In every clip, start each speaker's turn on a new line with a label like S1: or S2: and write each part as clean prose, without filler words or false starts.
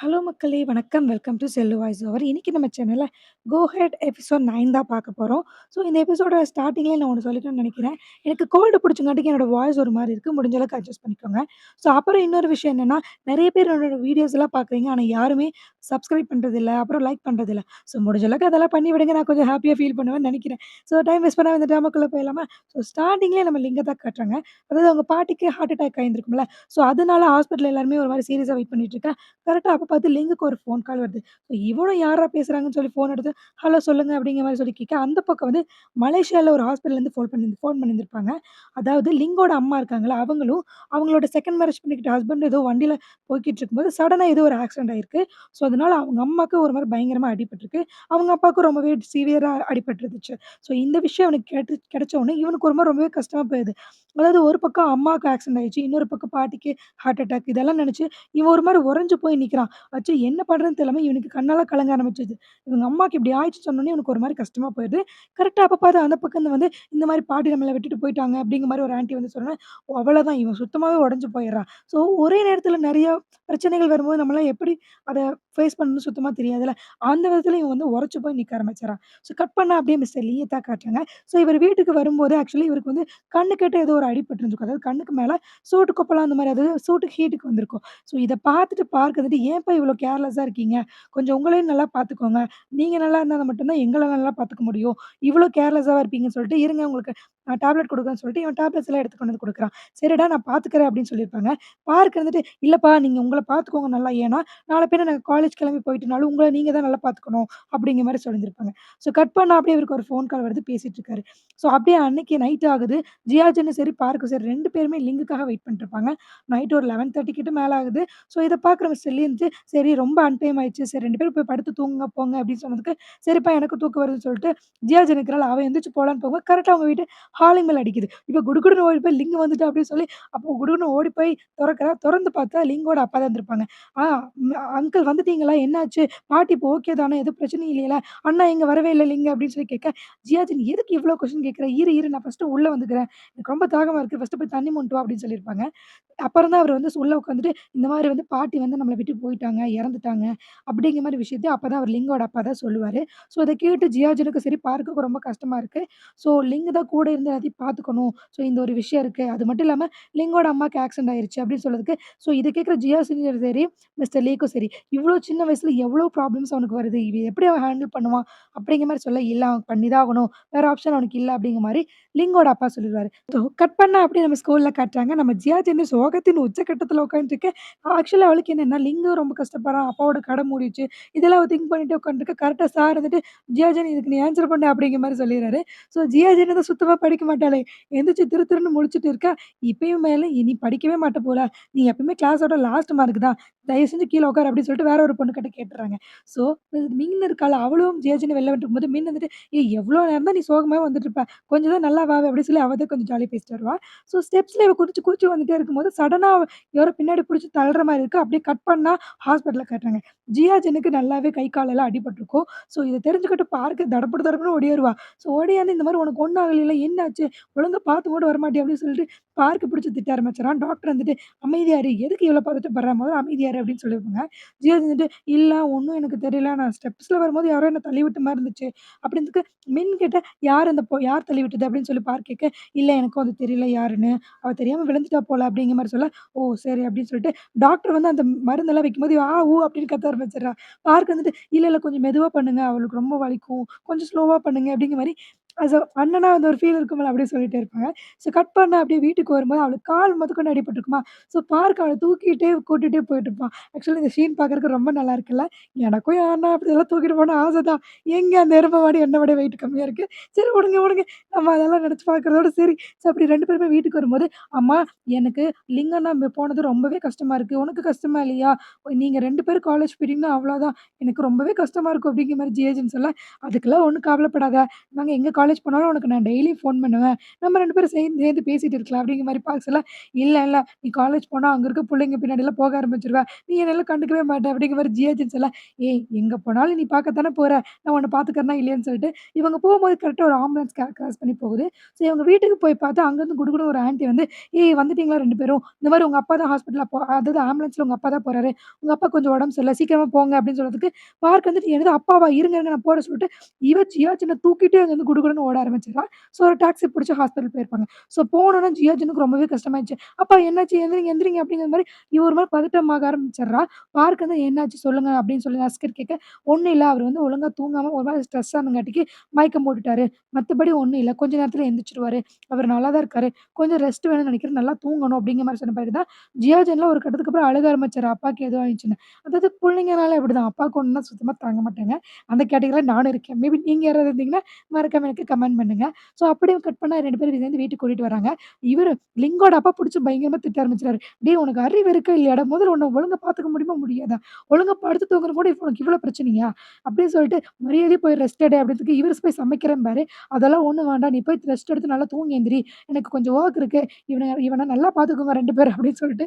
S1: Hello மக்களே! வணக்கம். Welcome to cell voice over. இன்னைக்கு நம்ம சேனல்ல கோ ஹெட் எபிசோட் 9 தான் பார்க்க போறோம். ஸோ இந்த எபிசோட ஸ்டார்ட்டிங்லயே நான் ஒண்ணு சொல்லிக்கணும்னு நெனைக்கிறேன். எனக்கு கோல்டு புடிச்சங்காட்டிக்கு என்னோட வாய்ஸ் ஒரு மாரி இருக்கு. முடிஞ்ச அளவுக்கு அட்ஜஸ்ட் பண்ணிக்கோங்க. ஸோ அப்புறம் இன்னொரு விஷயம் என்னன்னா, நெறைய பேர் என்னோட வீடியோஸ்லாம் பார்க்குறீங்க. ஆனா யாருமே சப்ஸ்கிரைப் பண்றதில்ல. அப்புறம் லைக் பண்றதில்ல. ஸோ முடிஞ்ச அளவுக்கு அதெல்லாம் பண்ணி விடுங்க. நான் கொஞ்சம் ஹேப்பியா ஃபீல் பண்ணுவேன்னு நெனைக்கிறேன். ஸோ டைம் வேஸ்ட் பண்ணாம இந்த ட்ராமாக்குள்ள போயிடலாமா? ஸோ ஸ்டார்ட்டிங்லயே நம்ம லிங்க தான் காட்டுறாங்க. அதாவது அவங்க பாட்டிக்கு ஹார்ட் அட்டாக் ஆயிருந்திருக்கும்ல. ஸோ அதனால ஹாஸ்பிட்டல்ல எல்லாருமே ஒரு மாரி சீரியஸா வெயிட் பண்ணிட்டு இருக்காங்க. கரெக்ட்டா அப்ப பார்த்து லிங்குக்கு ஒரு ஃபோன் கால் வருது. ஸோ இவனும் யார்ரா பேசுறாங்கன்னு சொல்லி ஃபோன் எடுத்து, ஹலோ சொல்லுங்க அப்படிங்கிற மாரி சொல்லி கேட்க, அந்த பக்கம் வந்து மலேசியால ஒரு ஹாஸ்பிட்டல்லேருந்து ஃபோன் பண்ணியிருந்திருப்பாங்க. அதாவது லிங்கோட அம்மா இருக்காங்கல்ல, அவங்களும் அவங்களோட செகண்ட் மேரேஜ் பண்ணிக்கிட்ட ஹஸ்பண்டும் ஏதோ வண்டியில போய்க்கிட்டு இருக்கும்போது, சடனா ஏதோ ஒரு ஆக்சிடென்ட் ஆயிருக்கு. ஸோ அதனால அவங்க அம்மாக்கு ஒரு மாரி பயங்கரமா அடிபட்டுருக்கு. அவங்க அப்பாவுக்கும் ரொம்பவே சிவியரா அடிபட்டுருந்துச்சு. ஸோ இந்த விஷயம் அவனுக்கு கிடைச்ச உடனே இவனுக்கு ஒரு மாரி ரொம்பவே கஷ்டமா போயிருது. அதாவது ஒரு பக்கம் அம்மாவுக்கு ஆக்சிடென்ட் ஆயிடுச்சு. இன்னொரு பக்கம் பாட்டிக்கு ஹார்ட் அட்டாக் இதெல்லாம் நெனச்சு இவன் ஒரு மாரி உறைஞ்சு போய் நிக்கிறான். அச்சோ! என்ன பண்றதுன்னு தெரியாம இவனுக்கு கண்ணெல்லாம் கலங்க ஆரம்பிச்சுது. இவங்க அம்மாக்கு இப்படி ஆயிடுச்சுன்னு சொன்னோனே இவனுக்கு ஒரு மாரி கஷ்டமா போயிருது. கரெக்ட்டா அப்ப பார்த்து அந்த பக்கம் வந்து இந்த மாரி பாட்டி நம்மள விட்டுட்டு போயிட்டாங்க அப்படிங்கிற மாரி ஒரு ஆன்டி வந்து சொன்னோனே, அவ்வளோதான் இவன் சுத்தமாவே உடைஞ்சு போயிடுறான். ஸோ ஒரே நேரத்தில நெறைய பிரச்சனைகள் வரும்போது நம்மலாம் எப்படி அத ஃபேஸ் பண்ணணும்னு சுத்தமா தெரியாதுல்ல. அந்த விதத்தில இவன் வந்து உறைச்சு போய் நிக்க ஆரம்பிச்சுறான். ஸோ கட் பண்ணா அப்படியே மிஸ்டர் லீய தான் காட்டுறாங்க. ஸோ இவர் வீட்டுக்கு வரும்போது ஆக்சுவலி இவருக்கு வந்து கண்ணு கிட்ட ஏதோ ஒரு அடிபட்டுருந்துருக்கும். அதாவது கண்ணுக்கு மேல சூட்டு கொப்பளம் அந்த மாரி அதாவது சூட்டுக்கு ஹீட்டுக்கு வந்திருக்கும். ஸோ இத பார்த்துட்டு பார்க் வந்துட்டு, "ஏன்ப்பா இவ்ளோ கேர்லெஸ்ஸா இருக்கீங்க? கொஞ்சம் உங்களையும் நல்லா பார்த்துக்கோங்க. நீங்க நல்லா இருந்தா மட்டும் தான் எங்கள நல்லா பார்த்துக்க முடியும். இவ்ளோ கேர்லெஸ்ஸாவா இருப்பீங்கன்னு" சொல்லிட்டு, "இருங்க உங்களுக்கு நான் டேப்லெட் குடுக்குறேன்னு" சொல்லிட்டு, இவன் டேப்லெட்ஸ் எல்லாம் எடுத்து கொண்டு வந்து குடுக்குறான். "சரிடா நான் பார்த்துக்கிறேன்" அப்படின்னு சொல்லியிருப்பாங்க. பார்க் இருந்துட்டு, "இல்லப்பா நீங்க உங்கள பார்த்துக்கோங்க நல்லா. ஏன்னா, நாள பின்ன நாங்க காலேஜ் கிளம்பி போயிட்டனாலும், உங்கள நீங்க தான் நல்லா பார்த்துக்கணும்." அப்படிங்கிற மாரி சொல்லியிருந்திருப்பாங்க. ஸோ கட் பண்ணா அப்படியே இவருக்கு ஒரு ஃபோன் கால் வருது. பேசிட்டு இருக்காரு. ஸோ அப்படியே அன்னைக்கு நைட் ஆகுது. ஜியாஜின்னு சரி, பார்க்கும் சரி 2 பேருமே லிங்குக்காக வெயிட் பண்ணிட்டு இருப்பாங்க. நைட் ஒரு 11:30 கிட்ட மேல ஆகுது. ஸோ இத பார்க்குற மிஸ்டர் லீ இருந்துட்டு, "சரி ரொம்ப அன்டைம் ஆயிடுச்சு. சரி 2 பேரும் போய் படுத்து தூங்குங்க போங்க" அப்படின்னு சொன்னதுக்கு, "சரிப்பா எனக்கும் தூக்கம் வருதுன்னு" சொல்லிட்டு ஜியாஜ் இருக்கிறாள் அவ எந்திரிச்சு போலான்னு போகும்போது, கரெக்ட்டா அவங்க வீட்டு காலிங் பெல் அடிக்குது. இவ குடுகுடுன்னு ஓடி போய் லிங்கு வந்துட்டா அப்படின்னு சொல்லி, அப்போ குடுகுடுன்னு ஓடி போய் தொறக்கிறா. தொறந்து பார்த்தா லிங்கோட அப்பா தான் இருந்திருப்பாங்க. "ஆ அங்கிள் வந்துட்டீங்களா? என்னாச்சு? பாட்டி இப்போ ஓகே தானே? எதுவும் பிரச்சனையும் இல்லையல்ல? அண்ணா எங்க வரவே இல்ல லிங்கு" அப்படின்னு சொல்லி கேட்க, "ஜியாஜ் நீ எதுக்கு இவ்ளோ கொஸ்டின் கேட்கிற? இரு இரு நான் ஃபர்ஸ்ட்டு உள்ள வந்துக்கிறேன். எனக்கு ரொம்ப தாகமா இருக்கு. ஃபர்ஸ்ட்டு போய் தண்ணி மொண்ட்டு வா" அப்படின்னு சொல்லியிருப்பாங்க. அப்புறம் தான் அவரு வந்து உள்ள உட்காந்துட்டு, இந்த மாரி வந்து பாட்டி வந்து நம்மள விட்டு போயிட்டாங்க, இறந்துட்டாங்க. அப்படிங்கிற மாரி விஷயத்த அப்பதான் அவர் லிங்கோட அப்பா தான் சொல்லுவாரு. ஸோ இத கேட்டு ஜியாஜினுக்கும் சரி, பார்க்குக்கும் ரொம்ப கஷ்டமா இருக்கு. ஸோ லிங்க் தான் கூட இருந்து எல்லாத்தையும் பார்த்துக்கணும். ஸோ இந்த ஒரு விஷயம் இருக்கு. அது மட்டும் இல்லாம லிங்கோட அம்மாக்கு ஆக்சிடென்ட் ஆயிருச்சு அப்படின்னு சொன்னதுக்கு, ஸோ இத கேட்கிற ஜியாஜினும் சரி, மிஸ்டர் லீக்கும் சரி, இவ்ளோ சின்ன வயசுல எவ்ளோ ப்ராப்ளம்ஸ் அவனுக்கு வருது. இத எப்படி அவன் ஹேண்டில் பண்ணுவான்? அப்படிங்கிற மாரி சொல்ல, இல்ல அவன் பண்ணி தான் ஆகணும். வேற ஆப்ஷன் அவனுக்கு இல்ல அப்படிங்கிற மாரி லிங்கோட அப்பா சொல்லிருவாரு. ஸோ கட் பண்ணா அப்படியே நம்ம ஸ்கூல்ல காட்டுறாங்க. நம்ம ஜியா ஜென்னு சோகத்தின் உச்சக்கட்டத்துல உட்காந்துட்டுருக்க. ஆக்சுவலா அவளுக்கு என்னன்னா, லிங்கும் ரொம்ப கஷ்டப்படுறான். அப்பாவோட கடை மூடிருச்சு. இதெல்லாம் அவ திங்க் பண்ணிட்டே உட்காந்துருக்கா. கரெக்ட்டா சார் வந்துட்டு, "ஜியா ஜென் இதுக்கு நீ ஆன்ஸர் பண்ணு" அப்படிங்கிற மாரி சொல்லிர்றாரு. ஸோ ஜியா ஜென் தான் சுத்தமா படிக்க மாட்டாளே. எந்திரிச்சு திரு திருன்னு முழிச்சுட்டு இருக்கா. இப்பயும் மேல "நீ படிக்கவே மாட்ட போல. நீ எப்பவுமே கிளாஸோட லாஸ்ட் மார்க் தான். தயவு செஞ்சு கீழ உட்காரு" அப்படின்னு சொல்லிட்டு வேற ஒரு பொண்ணுகிட்ட கேட்டுர்றாங்க. ஸோ மின் இருக்காள அவளும் ஜியா ஜென் வெளில வந்துட்டுருக்கும்போது, மின் வந்துட்டு, "ஏய் எவ்வளோ நேரம் தான் நீ சோகமாவே வந்துட்டு இருப்ப? கொஞ்சம் தான் நல்லா வாவே" அப்படின்னு சொல்லி அவ தான் கொஞ்சம் ஜாலியா பேசிட்டு வருவா. ஸோ ஸ்டெப்ஸ்ல இவ குதிச்சு குதிச்சு வந்துட்டே இருக்கும்போது, சடனா யாரோ பின்னாடி புடிச்சு தள்ளுற மாரி இருக்கு. அப்படியே கட் பண்ணா ஹாஸ்பிட்டல்ல காட்டுறாங்க. ஜியா ஜென்னுக்கு நல்லாவே கை, காலெல்லாம் அடிபட்டுருக்கும். ஸோ இத தெரிஞ்சுக்கிட்டு பார்க்க தடபுட தடபுடன்னு ஓடியாருவா. ஸோ ஓடியாந்து இந்த மாரி "உனக்கு ஒண்ணும் ஆகலைல்ல? என்னாச்சு? ஒழுங்கா பார்த்து கூட வரமாட்டியா?" அப்படின்னு சொல்லிட்டு பார்க்க பிடிச்சு திட்ட ஆரம்பிச்சுறான். டாக்டர் வந்துட்டு, "அமைதியா இரு. எதுக்கு இவ்வளோ பதட்டப்படுற? முதல்ல அமைதியா இரு" அப்படின்னு சொல்லியிருப்பாங்க. ஜியா வந்துட்டு, "இல்ல ஒண்ணும் எனக்கு தெரியல. நான் ஸ்டெப்ஸ்ல வரும்போது யாரோ என்ன தள்ளி விட்ட மாரி இருந்துச்சு." அப்படினதுக்கு மின் கிட்ட, யார் தள்ளி விட்டது?" அப்படின்னு சொல்லி பார்க் கேட்க, "இல்ல எனக்கும் அது தெரியல யாருன்னு. அவ தெரியாம விழுந்துட்டா போல" அப்படிங்கிற மாரி சொல்ல, "ஓ! சரி" அப்படின்னு சொல்லிட்டு டாக்டர் வந்து அந்த மருந்தெல்லாம் வைக்கும்போது, "ஆ! ஊ" அப்படின்னு கத்த ஆரம்பிச்சுடுறா. பார்க் வந்துட்டு, "இல்ல, இல்ல கொஞ்சம் மெதுவா பண்ணுங்க. அவளுக்கு ரொம்ப வலிக்கும். கொஞ்சம் ஸ்லோவா பண்ணுங்க" அப்படிங்கிற மாரி அண்ணனா அந்த ஒரு ஃபீல் இருக்கும்ல அப்படியே சொல்லிட்டே இருப்பாங்க. ஸோ கட் பண்ணா அப்படியே வீட்டுக்கு வரும்போது அவளுக்கு கால் மொதற்கொண்டு அடிபட்டுருக்குமா, ஸோ பார்க் அவள தூக்கிட்டே கூட்டிட்டே போயிட்டுருப்பான். ஆக்சுவலி இந்த சீன் பார்க்கறதுக்கு ரொம்ப நல்லா இருக்குல்ல. எனக்கும் என் அண்ணா அப்படியெல்லாம் தூக்கிட்டு போனா ஆசை தான். எங்க அந்த எரும மாடு என்ன விட வெயிட் கம்மியா இருக்கு. சரி விடுங்க, விடுங்க. நம்ம அதெல்லாம் நெனச்சு பார்க்கிறதோட சரி. ஸோ அப்படி 2 பேருமே வீட்டுக்கு வரும்போது, "அம்மா எனக்கு லிங்கண்ணா போனது ரொம்பவே கஷ்டமா இருக்கு. உனக்கு கஷ்டமா இல்லையா? நீங்க 2 பேரும் காலேஜ் போயிட்டீங்கன்னா அவ்வளோதான். எனக்கு ரொம்பவே கஷ்டமா இருக்கும்" அப்படிங்கிற மாரி ஜிஏஜின்னு சொல்ல, "அதுக்கெல்லாம் ஒண்ணும் கவலைப்படாத. நாங்க எங்க காலேஜ் போனாலும் உனக்கு நான் டெய்லி ஃபோன் பண்ணுவேன். நம்ம 2 பேரும் சேர்ந்து சேர்ந்து பேசிட்டு இருக்கலாம்." அப்படிங்கிற மாரி பார்க்க சொல்ல, "இல்ல, இல்ல. நீ காலேஜ் போனா அங்க இருக்க புள்ளைங்க பின்னாடிலாம் போக ஆரம்பிச்சுருவ. நீ என்னலாம் கண்டுக்கவே மாட்ட." அப்படிங்கிற மாரி ஜியாஜின் சொல்ல, "ஏய் எங்க போனாலும் நீ பார்க்கத்தானே போற. நான் உன்ன பார்த்துக்கிறனா இல்லையான்னு" சொல்லிட்டு இவங்க போம்போது கரெக்ட்டா ஒரு ஆம்புலன்ஸ் கிராஸ் பண்ணி போகுது. சோ இவங்க வீட்டுக்கு போய் பார்த்தா அங்கருந்து குடுகுடுன்னு ஒரு ஆன்டி வந்து, "ஏய் வந்துட்டீங்களா 2 பேரும்? இந்த மாரி உங்க அப்பா தான் ஹாஸ்பிட்டல்ல அதாவது ஆம்புலன்ஸ்ல உங்க அப்பா தான் போறாரு. உங்க அப்பாக்கு கொஞ்சம் உடம்பு சரியில்ல. சீக்கிரமா போங்க." அப்படின்னு சொன்னதுக்கு, பார்க் வந்துட்டு, "என்னது அப்பாவா? இருங்க, இருங்க நான் போறேன்னு" சொல்லிட்டு, இவ ஜியாஜின தூக்கிட்டு அங்கருந்து குடுகுடுன்னு ஓட ஆரம்பிச்சுர்றா. ஸோ ஒரு டாக்ஸி புடிச்சு ஹாஸ்பிட்டல் போயிருப்பாங்க. ஸோ போனோனே ஜியாஜினுக்கு ரொம்பவே கஷ்டமாயிடுச்சு. "அப்பா என்னாச்சு? எந்திரிங்க, எந்திரிங்க." அப்படிங்கிற மாரி இவ ஒரு மாரி பதட்டமாக ஆரம்பிச்சுர்றா. பார்க் வந்து, "என்னாச்சு சொல்லுங்க." அப்படின்னு சொல்லி நர்ஸ்கிட்ட கேட்க, "ஒண்ணும் இல்ல. அவரு வந்து ஒழுங்கா தூங்காம ஒரு மாரி ஸ்ட்ரெஸ் ஆனங்காட்டிக்கு மயக்கம் போட்டுட்டாரு. மத்தபடி ஒண்ணும் இல்ல. கொஞ்ச நேரத்துல எந்திரிச்சுருவாரு. அவரு நல்லா தான் இருக்காரு. கொஞ்சம் ரெஸ்ட் வேணும்னு நெனைக்கிறேன். நல்லா தூங்கணும்." அப்படிங்கிற மாரி சொன்ன பிறகு தான் ஜியாஜன்லாம் ஒரு கட்டத்துக்கு அப்புறம் அழுக ஆரம்பிச்சாரு. அப்பாக்கு ஏதோ ஆயிடுச்சுன்னு. அதாவது புள்ளைங்கனாலே அப்படிதான். அப்பாவுக்கு ஒண்ணுனா சுத்தமா தாங்க மாட்டாங்க. அந்த கேட்டகரில நானும் இருக்கேன். மேபி நீங்க யாராவது இருந்தீங்கன்னா, மறக்காம எனக்கு கமெண்ட் பண்ணுங்க. ஸோ அப்படியே கட் பண்ணா 2 பேரும் சேர்ந்து வீட்டுக்கு கூட்டிட்டு வராங்க. இவரு லிங்கோட அப்பா புடிச்சு பயங்கரமா திட்ட ஆரம்பிச்சுட்டாரு. "டேய் உனக்கு அறிவு இருக்கா இல்லையாடா? முதல்ல உன்ன ஒழுங்கா பார்த்துக்க முடியுமா? முடியாதா? ஒழுங்கா படுத்து தூங்குறது கூட உனக்கு இவ்ளோ பிரச்சனையா?" அப்படின்னு சொல்லிட்டு, "மரியாதையா போய் ரெஸ்ட் எடு" அப்படின்றதுக்கு இவரு போய் சமைக்கிறேன்பாரு. "அதெல்லாம் ஒண்ணும் வேண்டாம். நீ போய் ரெஸ்ட் எடுத்து நல்லா தூங்கி எந்திரி. எனக்கு கொஞ்சம் வொர்க் இருக்கு. இவன நல்லா பார்த்துக்கோங்க 2 பேரும்" அப்படின்னு சொல்லிட்டு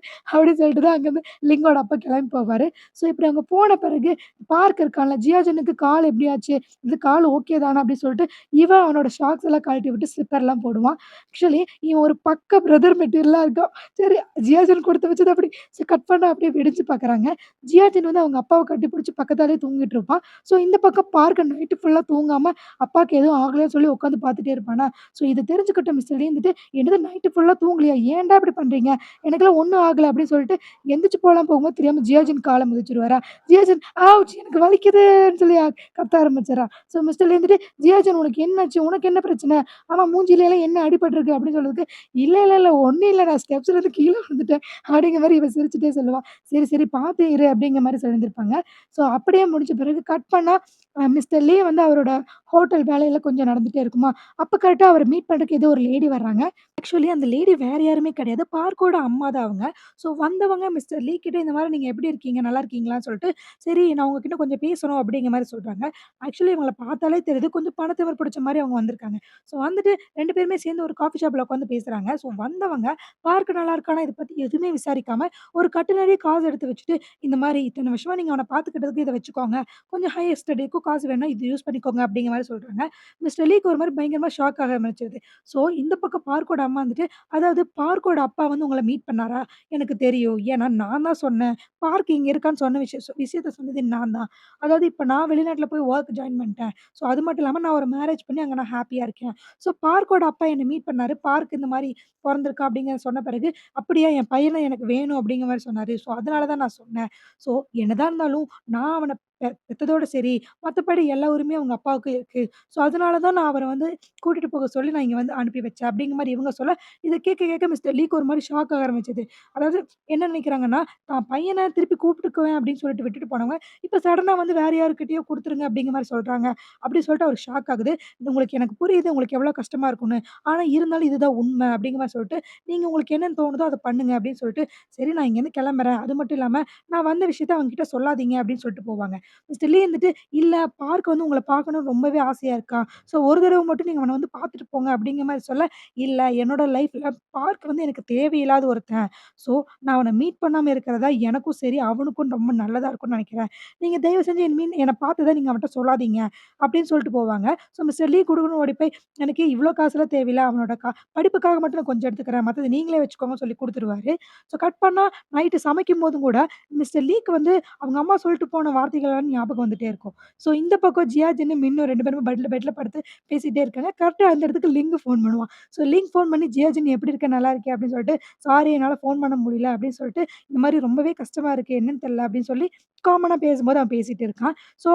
S1: தான் அங்கருந்து லிங்கோட அப்பா கிளம்பி போவாரு. ஸோ இப்படி அங்க போன பிறகு பார்க் இருக்கான்ல, ஜியாஜனுக்கு கால் எப்படி ஆச்சு? இது கால் ஓகே தானா? அப்படின்னு சொல்லிட்டு இவன் அவனோட ஷாக்ஸ் எல்லாம் கழட்டி விட்டு ஸ்லிப்பர்லாம் போடுவான். ஆக்சுவலி இவன் ஒரு பக்க பிரதர் மெட்டீரியலா இருக்கான். சரி ஜியாஜன் கொடுத்து வச்சது அப்படி கட் பண்ணா அப்படியே வெடிச்சு பார்க்குறாங்க. ஜியாஜன் வந்து அவங்க அப்பாவ கட்டிப்பிடிச்சு பக்கத்தாலேயே தூங்கிட்டு இருப்பான். ஸோ இந்த பக்கம் பார்க்க நைட்டு ஃபுல்லா தூங்காம அப்பாக்கு எதுவும் ஆகலைன்னு சொல்லி உட்காந்து பார்த்துட்டே இருப்பானா. ஸோ இத தெரிஞ்சுக்கிட்ட மிஸ்டர் லீ வந்துட்டு, "என்னது நைட்டு ஃபுல்லா தூங்கலையா? ஏன்டா இப்படி பண்றீங்க? எனக்கெல்லாம் ஒண்ணும் ஆகல." அப்படின்னு சொல்லிட்டு எந்திரிச்சு போலாம் போகும்போது தெரியாம ஜியாஜின் கால மிதிச்சுருவாரா. ஜியாஜின் "ஆவுச்! எனக்கு வலிக்குதுன்னு" சொல்லி கத்த ஆரம்பிச்சுர்றா. ஸோ மிஸ்டர் லீ வந்துட்டு, "ஜியாஜின் உனக்கு என்னாச்சு? உனக்கு என்ன பிரச்சனை? ஆமா மூஞ்சிலலாம் என்ன அடிபட்டுருக்கு?" அப்படின்னு சொன்னதுக்கு, "இல்ல, இல்ல, இல்ல ஒண்ணும் இல்ல. நான் ஸ்டெப்ஸ்லேருந்து கீழ விழுந்துட்டேன்." அப்படிங்கிற மாரி இவ சிரிச்சுட்டே சொல்லுவா. "சரி, சரி பார்த்து இரு" அப்படிங்கிற மாரி சொல்லியிருந்திருப்பாங்க. ஸோ அப்படியே முடிஞ்ச பிறகு கட் பண்ணா மிஸ்டர் லீ வந்து அவரோட ஹோட்டல் வேலையில கொஞ்சம் நடந்துட்டே இருக்குமா, அப்ப கரெக்ட்டா அவர மீட் பண்றதுக்கு ஏதோ ஒரு லேடி வர்றாங்க. ஆக்சுவலி அந்த லேடி வேற யாருமே கிடையாது. பார்க்கோட அம்மா தான் அவங்க. ஸோ வந்தவங்க மிஸ்டர் லீ கிட்ட இந்த மாரி "நீங்க எப்படி இருக்கீங்க? நல்லா இருக்கீங்களான்னு?" சொல்லிட்டு, "சரி நான் உங்ககிட்ட கொஞ்சம் பேசணும்." அப்படிங்கிற மாரி சொல்றாங்க. ஆக்சுவலி இவங்கள பார்த்தாலே தெரியுது கொஞ்சம் பணத்திமிர் பிடிச்ச மாரி அவங்க வந்திருக்காங்க. ஸோ வந்துட்டு 2 பேருமே சேர்ந்து ஒரு காஃபி ஷாப்ல உட்காந்து பேசுறாங்க. ஸோ வந்தவங்க பார்க் நல்லா இருக்கானா, இத பத்தி எதுவுமே விசாரிக்காம ஒரு கட்டு நிறைய காசு எடுத்து வச்சுட்டு, "இந்த மாரி இத்தன வருஷமா நீங்க அவன பார்த்துக்கிட்டதுக்கு இத வச்சுக்கோங்க. கொஞ்சம் ஹையர் ஸ்டடிக்கும் காசு வேணும்னா இது யூஸ் பண்ணிக்கோங்க." அப்படிங்கிற மாரி சொல்றாங்க. மிஸ்டர் லீக்கு ஒரு மாரி பயங்கரமா ஷாக் ஆக ஆரம்பிச்சுருது. ஸோ இந்த பக்கம் பார்க்கோட அம்மா வந்துட்டு, "அதாவது பார்க்கோட அப்பா வந்து உங்கள மீட் பண்ணாரா? எனக்கு தெரியும். ஏன்னா நான் தான் சொன்னேன். பார்க் இங்க இருக்கான்னு சொன்ன விஷயத்த சொன்னது நான் தான். அதாவது இப்ப நான் வெளிநாட்ல போய் வொர்க் ஜாயின் பண்ணிட்டேன். ஸோ அது மட்டும் இல்லாம நான் ஒரு மேரேஜ் பண்ணி அங்க நான் ஹேப்பியா இருக்கேன். ஸோ பார்க்கோட அப்பா என்ன மீட் பண்ணாரு. பார்க் இந்த மாரி பொறந்திருக்கான் அப்படிங்கிற சொன்ன பிறகு, அப்படியா என் பையன எனக்கு வேணும் அப்படிங்கிற மாரி சொன்னாரு. ஸோ அதனால தான் நான் சொன்னேன். ஸோ என்னதான் இருந்தாலும் நான் அவன பெத்ததோட சரி. மத்தபடி எல்லா உரிமையும் அவங்க அப்பாவுக்கு இருக்கு. ஸோ அதனால தான் நான் அவர வந்து கூட்டிட்டு போக சொல்லி நான் இங்க வந்து அனுப்பி வச்சேன்." அப்படிங்கிற மாரி இவங்க சொல்ல, இத கேட்க கேட்க மிஸ்டர் லீக்கு ஒரு மாரி ஷாக் ஆக ஆரம்பிச்சது. அதாவது என்ன நினைக்கிறாங்கன்னா, தான் பையன திருப்பி கூப்பிட்டுக்குவேன் அப்படின்னு சொல்லிட்டு விட்டுட்டு போனவங்க, இப்ப சடனா வந்து வேற யார்கிட்டயோ குடுத்துருங்க அப்படிங்கிற மாரி சொல்றாங்க. அப்படி சொல்லிட்டு அவருக்கு ஷாக் ஆகுது. "உங்களுக்கு எனக்கு புரியுது உங்களுக்கு எவ்வளோ கஷ்டமா இருக்கும்னு. ஆனா இருந்தாலும் இதுதான் உண்மை." அப்படிங்கிற மாரி சொல்லிட்டு, "நீங்க உங்களுக்கு என்னன்னு தோணுதோ அத பண்ணுங்க." அப்படின்னு சொல்லிட்டு, "சரி நான் இங்கேருந்து கிளம்புறேன். அது மட்டும் இல்லாம நான் வந்த விஷயத்த அவங்ககிட்ட சொல்லாதீங்க." அப்படின்னு சொல்லிட்டு போவாங்க. மிஸ்டர் லீ இருந்துட்டு, "இல்ல பார்க் வந்து உங்கள பார்க்கணும்னு ரொம்பவே ஆசையா இருக்கான். ஸோ ஒரு தடவ மட்டும் நீங்க அவன வந்து பார்த்துட்டு போங்க." அப்படிங்கிற மாரி சொல்ல, "இல்ல என்னோட லைஃப்ல பார்க் வந்து எனக்கு தேவையில்லாத ஒருத்தன். ஸோ நான் அவன மீட் பண்ணாம இருக்கிறதா எனக்கும் சரி, அவனுக்கும் ரொம்ப நல்லதா இருக்கும்னு நெனைக்கிறேன். நீங்க தயவு செஞ்சு என்ன பார்த்தத நீங்க அவன்ட்ட சொல்லாதீங்க." அப்படின்னு சொல்லிட்டு போவாங்க. ஸோ மிஸ்டர் லீ குடுகுடுன்னு ஓடி போய், "எனக்கு இவ்ளோ காசுலாம் தேவையில்ல. அவனோட படிப்புக்காக மட்டும் நான் கொஞ்சம் எடுத்துக்கிறேன். மத்தத நீங்களே வச்சுக்கோங்கன்னு" சொல்லி குடுத்துருவாரு. ஸோ கட் பண்ணா நைட்டு சமைக்கும்போதும் கூட மிஸ்டர் லீக்கு வந்து அவங்க அம்மா சொல்லிட்டு போன வார்த்தைகள்லாம் ஞாபகம் வந்துட்டே இருக்கும். ஸோ இந்த பக்கம் ஜியா, ஜென்னு, மின்னு 2 பேருமே பெட்ல படுத்து பேசிட்டே இருக்காங்க. கரெக்ட்டா அந்த இடத்துக்கு லிங்க் ஃபோன் பண்ணுவான். ஸோ லிங்க் ஃபோன் பண்ணி, "ஜியா, ஜென் எப்படி இருக்க? நல்லா இருக்கியா?" அப்படின்னு சொல்லிட்டு, "சாரி என்னால ஃபோன் பண்ண முடியல." அப்படின்னு சொல்லிட்டு, "இந்த மாரி ரொம்பவே கஷ்டமா இருக்கு. என்னன்னு தெரியல." அப்படின்னு சொல்லி காமனா பேசும்போது அவன் பேசிட்டு இருக்கான். ஸோ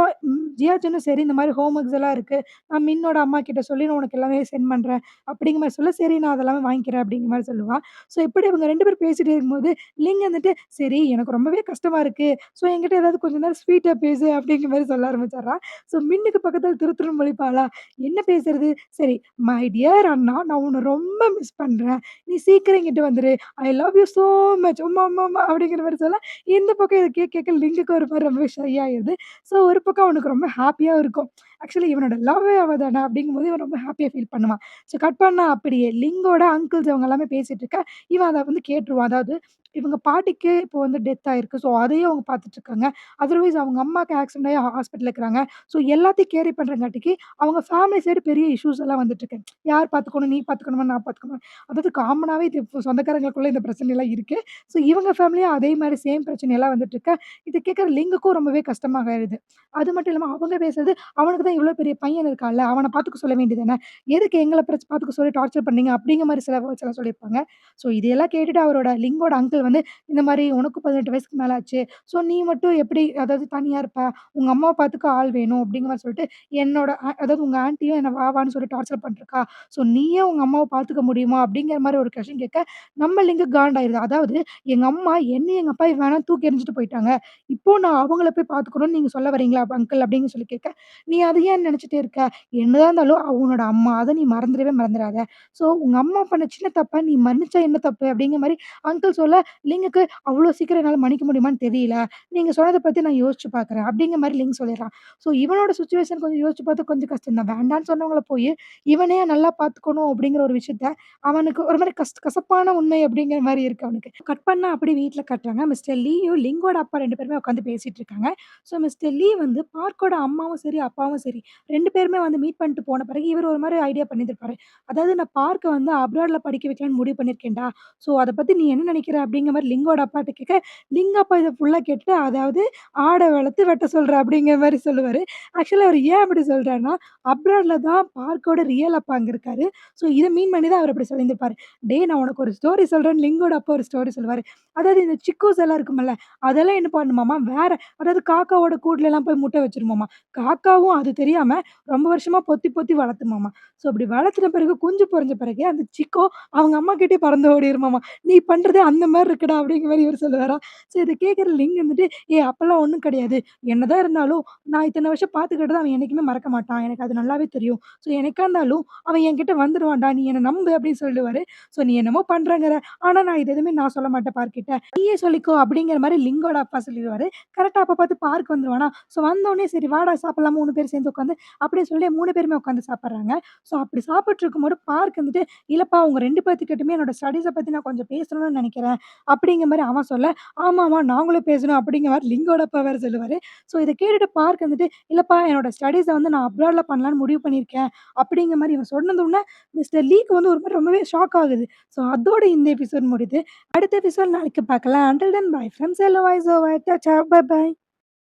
S1: ஜியா, ஜென்னும் சரி இந்த மாரி ஹோம் ஒர்க்ஸ் எல்லாம் இருக்கு. நான் மின்னோட அம்மா கிட்ட சொல்லி நான் உனக்கு எல்லாமே சென்ட் பண்றேன். அப்படிங்கிற மாரி சொல்ல, "சரி நான் அதெல்லாமே வாங்கிக்கிறேன்." அப்படிங்கிற மாரி சொல்லுவா. ஸோ இப்படி இவங்க 2 பேரும் பேசிட்டே இருக்கும்போது, லிங் வந்துட்டு, "சரி எனக்கு ரொம்பவே கஷ்டமா இருக்கு. ஸோ என்கிட்ட ஏதாவது கொஞ்ச நேரம் ஸ்வீட்டா பேசு." அப்படிங்கிற மாரி சொல்ல ஆரம்பிச்சர்றா. ஸோ மின்னுக்கு பக்கத்துல திரு திருன்னு முழிப்பாளா, என்ன பேசுறது? சரி, "மை டியர் அண்ணா, நான் உன்ன ரொம்ப மிஸ் பண்றேன். நீ சீக்கிரம் இங்கிட்டு வந்துரு. I love you so much. உம்மா, உம்மா, உம்மா." அப்படிங்கிற மாரி சொல்ல, இந்த பக்கம் இத கேட்க கேட்க லிங்குக்கு ஒரு மாரி ரொம்பவே ஷை ஆயிருது. ஸோ ஒரு பக்கம் அவனுக்கு ரொம்ப ஹேப்பியாவும் இருக்கும். ஆக்சுவலி இவனோட லவ்வே அவ தான அப்படிங்கும்போது இவன் ரொம்ப ஹேப்பியா ஃபீல் பண்ணுவான். ஸோ கட் பண்ணா அப்படியே லிங்கோட அங்கிள்ஸ் அவங்க எல்லாமே பேசிட்டு இருக்க, இவன் அத வந்து கேட்டுருவான். அதாவது இவங்க பாட்டிக்கு இப்போ வந்து டெத் ஆயிருக்கு. ஸோ அதையும் அவங்க பார்த்துட்டு இருக்காங்க. அதர்வைஸ் அவங்க அம்மாக்கு ஆக்சிடென்ட் ஆகி ஹாஸ்பிட்டல்ல இருக்கிறாங்க. ஸோ எல்லாத்தையும் கேரி பண்றங்காட்டிக்கு அவங்க ஃபேமிலி சைடு பெரிய இஷ்யூஸ் எல்லாம் வந்துட்டு இருக்கு. யார் பார்த்துக்கணும்? நீ பார்த்துக்கணுமா? நான் பார்த்துக்கணுமா? அதாவது காமனாவே இது இப்ப சொந்தக்காரங்களுக்குள்ள இந்த பிரச்சனைலாம் இருக்கு. ஸோ இவங்க ஃபேமிலியும் அதே மாரி சேம் பிரச்சனையெல்லாம் வந்துட்டு இருக்க, இத கேட்கிற லிங்குக்கும் ரொம்பவே கஷ்டமாக ஆயிருது. அது மட்டும் இல்லாம அவங்க பேசுறது, அவனுக்கு தான் இவ்ளோ பெரிய பையன் இருக்கான்ல, அவன பார்த்துக்க சொல்ல வேண்டியது தானே! எதுக்கு எங்கள பார்த்துக்க சொல்லி டார்ச்சர் பண்ணீங்க? அப்படிங்கிற மாரி சில வேர்ட்ஸ் எல்லாம் சொல்லியிருப்பாங்க. ஸோ இதெல்லாம் கேட்டுட்டு அவரோட லிங்கோட அங்கிள் வந்து, இந்த மாரி உனக்கும் 18 வயசுக்கு மேல ஆச்சு. ஸோ நீ மட்டும் எப்படி அதாவது தனியா இருப்ப? உங்க அம்மாவ பார்த்துக்க ஆள் வேணும் அப்படிங்கிற மாரி சொல்லிட்டு, என்னோட அதாவது உங்க ஆன்டியும் என்ன வா வான்னு சொல்லி டார்ச்சர் பண்ணிட்டுருக்கா. ஸோ நீயே உங்க அம்மாவ பார்த்துக்க முடியுமா? அப்படிங்கிற மாரி ஒரு கொஸ்டின் கேட்க, நம்ம லிங்கு காண்டாயிருது. அதாவது எங்க அம்மா என்னையும் எங்க அப்பாவையும் வேணா தூக்கி எறிஞ்சுட்டு போயிட்டாங்க. இப்போ நான் அவங்கள போய் பார்த்துக்கணும்னு நீங்க சொல்ல வரீங்களா அங்கிள் அப்படின்னு சொல்லி கேட்க, நீ அத ஏன் நினைச்சுட்டே இருக்க? என்னதான் இருந்தாலும் அவ உன்னோட அம்மா. அத நீ மறந்துடவே மறந்துடாத. ஸோ உங்க அம்மா பண்ண சின்ன தப்ப நீ மன்னிச்சா என்ன தப்பு? அப்படிங்கிற மாரி அங்கிள் சொல்ல, லிங்குக்கு அவ்ளோ சீக்கிரம் என்னால மன்னிக்க முடியுமான்னு தெரியல. நீங்க சொன்னத பத்தி நான் யோசிச்சு பார்க்குறேன். அப்படிங்கிற மாரி லிங்க் சொல்லிடுறான். ஸோ இவனோட சிச்சுவேஷன் கொஞ்சம் யோசிச்சு பார்த்தா கொஞ்சம் கஷ்டம் தான். வேண்டான்னு சொன்னவங்கள போயி, இவனே நல்லா பார்த்துக்கணும் அப்படிங்கிற ஒரு விஷயத்த அவனுக்கு ஒரு மாரி கசப்பான உண்மை அப்படிங்கிற மாரி இருக்கு அவனுக்கு. கட் பண்ணா அப்படியே வீட்ல காட்டுறாங்க. மிஸ்டர் லீயும், லிங்கோட அப்பா 2 பேருமே உட்காந்து பேசிட்டு இருக்காங்க. ஸோ மிஸ்டர் லீ வந்து பார்க்கோட அம்மாவும் சரி, அப்பாவும் சரி 2 பேருமே வந்து மீட் பண்ணிட்டு போன பிறகு இவரு ஒரு மாரி ஐடியா பண்ணியிருந்திருப்பாரு. அதாவது நான் பார்க்க வந்து அப்ராட்ல படிக்க வைக்கலான்னு முடிவு பண்ணியிருக்கேன்டா. ஸோ அத பத்தி நீ என்ன நினைக்கிற? அப்படிங்கிற மாரி லிங்கோட அப்பாட்ட கேட்க, லிங்க அப்பா இத ஃபுல்லா கேட்டுட்டு அதாவது ஆட வளர்த்து வெட்ட சொல்ற அப்படிங்கிற மாரி சொல்லுவாரு. ஆக்சுவலா அவரு ஏன் அப்படி சொல்றாருன்னா, அப்ராட்ல தான் பார்க்கோட ரியல் அப்பா அங்க இருக்காரு. ஸோ இத மீன் பண்ணி தான் அவரு அப்படி சொல்லியிருந்திருப்பாரு. டேய் நான் உனக்கு ஒரு ஸ்டோரி சொல்றேன்னு லிங்கோட அப்பா ஒரு ஸ்டோரி சொல்லுவாரு. அதாவது இந்த சிக்கூஸ் எல்லாம் இருக்கும்ல, அதெல்லாம் என்ன பண்ணுமாமா, வேற அதாவது காக்காவோட கூட்லலாம் போய் முட்டை வச்சுருமாமா. காக்காவும் அது தெரியாம ரொம்ப வருஷமா பொத்தி பொத்தி வளர்த்துமாமா. ஸோ அப்படி வளர்த்துன பிறகு குஞ்சு பொரிஞ்ச பிறகு அந்த சிக்கோ அவங்க அம்மா கிட்டயே பறந்து ஓடிருமாமா. "நீ பண்றது அந்த மாரி இருக்குடா" அப்படிங்கிற மாரி இவரு சொல்லுவாராம். ஸோ இத கேட்கிற லிங் வந்துட்டு, "ஏய் அப்பலாம் ஒண்ணும் கிடையாது. என்னதான் இருந்தாலும் நான் இத்தன வருஷம் பார்த்துக்கிட்டத அவன் என்னைக்குமே மறக்க மாட்டான். எனக்கு அது நல்லாவே தெரியும். ஸோ என்னைக்கா இருந்தாலும் அவன் என்கிட்ட வந்துருவான்டா. நீ என்ன நம்பு" அப்படின்னு சொல்லுவாரு. ஸோ "நீ என்னமோ பண்றேங்கிற. ஆனா நான் இது எதுவுமே நான் சொல்ல மாட்டேன் பார்க்கிட்ட. நீயே சொல்லிக்கோ" அப்படிங்கிற மாரி லிங்கோட அப்பா சொல்லிருவாரு. கரெக்ட்டா அப்ப பார்த்து பார்க் வந்துருவானா, ஸோ வந்தோனே சரி வாடா சாப்பிடலாம் 3 பேரும் சேர்ந்து உட்காந்து அப்படின்னு சொல்லி 3 பேருமே உட்காந்து சாப்பிடுறாங்க. ஸோ அப்படி சாப்பிட்டு இருக்கும்போது பார்க் வந்துட்டு, "இல்லப்பா உங்க 2 பேத்துக்கிட்டயுமே என்னோட ஸ்டடீஸ பத்தி நான் கொஞ்சம் பேசணும்னு நெனைக்கிறேன்." அப்படிங்கிற மாரி அவன் சொல்ல, "ஆமாமா நாங்களும் பேசணும்." அப்படிங்கிற மாரி லிங்கோட அப்பா வேற சொல்லுவாரு. ஸோ இத கேட்டுட்டு பார்க் வந்துட்டு, "இல்லப்பா என்னோட ஸ்டடீஸ வந்து நான் அப்ராட்ல பண்ணலான்னு முடிவு பண்ணியிருக்கேன்." அப்படிங்கிற மாரி இவன் சொன்னதுமே மிஸ்டர் லீக்கு வந்து ஒரு மாரி ரொம்பவே ஷாக் ஆகுது. ஸோ அதோட இந்த எபிசோட் முடியுது. அடுத்த எபிசோட் நாளைக்கு பார்க்கலாம். Until then bye from Chella voice over. டாடா! Bye by.